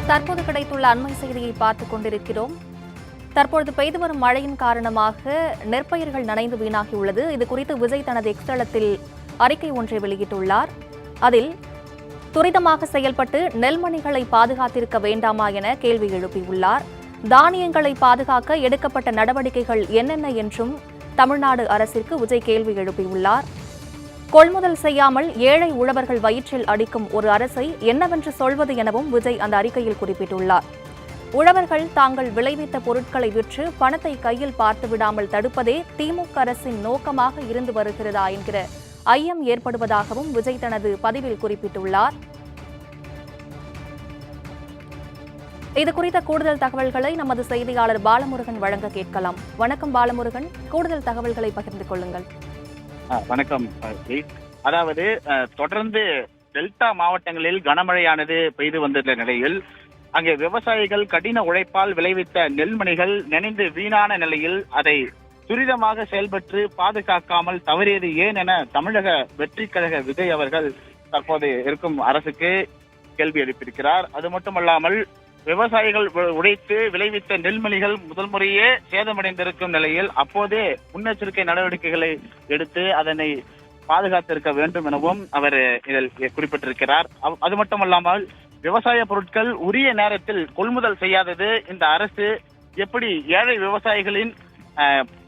தற்போது கிடைத்துள்ள அண்மை செய்தியை பார்த்துக் கொண்டிருக்கிறோம். தற்பொழுது பெய்து வரும் மழையின் காரணமாக நெற்பயிர்கள் நனைந்து வீணாகியுள்ளது. இது குறித்து விஜய் தனது எக்ஸ் தளத்தில் அறிக்கை ஒன்றை வெளியிட்டுள்ளார். அதில் துரிதமாக செயல்பட்டு நெல்மணிகளை பாதுகாத்திருக்க வேண்டாமா என கேள்வி எழுப்பியுள்ளார். தானியங்களை பாதுகாக்க எடுக்கப்பட்ட நடவடிக்கைகள் என்னென்ன என்றும் தமிழ்நாடு அரசிற்கு விஜய் கேள்வி எழுப்பியுள்ளார். கொள்முதல் செய்யாமல் ஏழை உழவர்கள் வயிற்றில் அடிக்கும் ஒரு அரசை என்னவென்று சொல்வது எனவும் விஜய் அந்த அறிக்கையில் குறிப்பிட்டுள்ளார். உழவர்கள் தாங்கள் விளைவித்த பொருட்களை விற்று பணத்தை கையில் பார்த்து விடாமல் தடுப்பதே திமுக அரசின் நோக்கமாக இருந்து வருகிறதா என்கிற ஐயம் ஏற்படுவதாகவும் விஜய் தனது பதிவில் குறிப்பிட்டுள்ளார். இதுகுறித்த கூடுதல் தகவல்களை நமது செய்தியாளர் பாலமுருகன் வழங்க கேட்கலாம். வணக்கம் பாலமுருகன், கூடுதல் தகவல்களை பகிர்ந்து கொள்ளுங்கள். வணக்கம். அதாவது தொடர்ந்து டெல்டா மாவட்டங்களில் கனமழையானது பெய்து வந்துள்ள நிலையில் அங்கே விவசாயிகள் கடின உழைப்பால் விளைவித்த நெல்மணிகள் நனைந்து வீணான நிலையில் அதை துரிதமாக செயல்பட்டு பாதுகாக்காமல் தவறியது ஏன் என தமிழக வெற்றி கழக விஜய் அவர்கள் தற்போது இருக்கும் அரசுக்கு கேள்வி எழுப்பியிருக்கிறார். அது மட்டுமல்லாமல் விவசாயிகள் உழைத்து விளைவித்த நெல்மணிகள் முதல் முறையே சேதமடைந்திருக்கும் நிலையில் அப்போதே முன்னெச்சரிக்கை நடவடிக்கைகளை எடுத்து அதனை பாதுகாத்திருக்க வேண்டும் எனவும் அவர் இதில் குறிப்பிட்டிருக்கிறார். அது மட்டுமல்லாமல் விவசாய பொருட்கள் உரிய நேரத்தில் கொள்முதல் செய்யாதது இந்த அரசு எப்படி ஏழை விவசாயிகளின்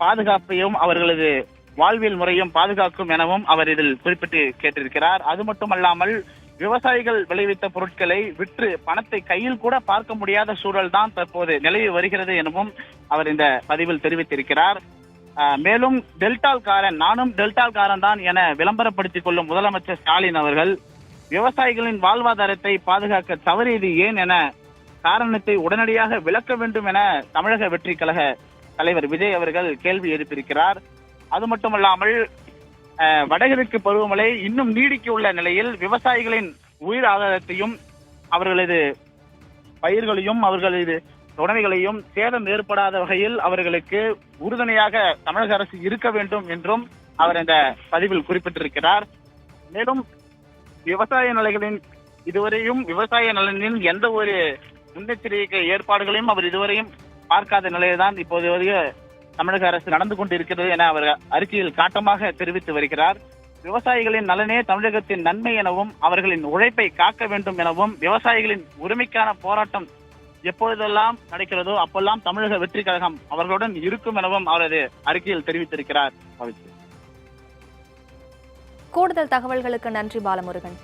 பாதுகாப்பையும் அவர்களது வாழ்வியல் முறையும் பாதுகாக்கும் எனவும் அவர் இதில் குறிப்பிட்டு கேட்டிருக்கிறார். அது மட்டுமல்லாமல் விவசாயிகள் விளைவித்த பொருட்களை விற்று பணத்தை கையில் கூட பார்க்க முடியாத சூழல் தான் தற்போது நிலவி வருகிறது எனவும் அவர் இந்த பதிவில் தெரிவித்திருக்கிறார். மேலும் டெல்டால்காரன், நானும் டெல்டால்காரன் தான் என விளம்பரப்படுத்திக் கொள்ளும் முதலமைச்சர் ஸ்டாலின் அவர்கள் விவசாயிகளின் வாழ்வாதாரத்தை பாதுகாக்க தவறியது ஏன் என காரணத்தை உடனடியாக விளக்க வேண்டும் என தமிழக வெற்றி கழக தலைவர் விஜய் அவர்கள் கேள்வி எழுப்பியிருக்கிறார். அது மட்டுமல்லாமல் வடகிழக்கு பருவமழை இன்னும் நீடிக்க உள்ள நிலையில் விவசாயிகளின் உயிர் ஆதாரத்தையும் அவர்களது பயிர்களையும் அவர்களது உணவுகளையும் சேதம் ஏற்படாத வகையில் அவர்களுக்கு உறுதுணையாக தமிழக அரசு இருக்க வேண்டும் என்றும் அவர் இந்த பதிவில் குறிப்பிட்டிருக்கிறார். மேலும் விவசாய நிலைகளின் இதுவரையும் விவசாய நலனின் எந்த ஒரு முன்னெச்சரிக்கை ஏற்பாடுகளையும் அவர் இதுவரையும் பார்க்காத நிலையில்தான் இப்போது தமிழக அரசு நடந்து கொண்டிருக்கிறது என அவர் அறிக்கையில் காட்டமாக தெரிவித்து வருகிறார். விவசாயிகளின் நலனே தமிழகத்தின் நன்மை எனவும் அவர்களின் உழைப்பை காக்க வேண்டும் எனவும் விவசாயிகளின் உரிமைக்கான போராட்டம் எப்பொழுதெல்லாம் நடக்கிறதோ அப்பெல்லாம் தமிழக வெற்றி கழகம் அவர்களுடன் இருக்கும் எனவும் அவரது அறிக்கையில் தெரிவித்திருக்கிறார். கூடுதல் தகவல்களுக்கு நன்றி பாலமுருகன்.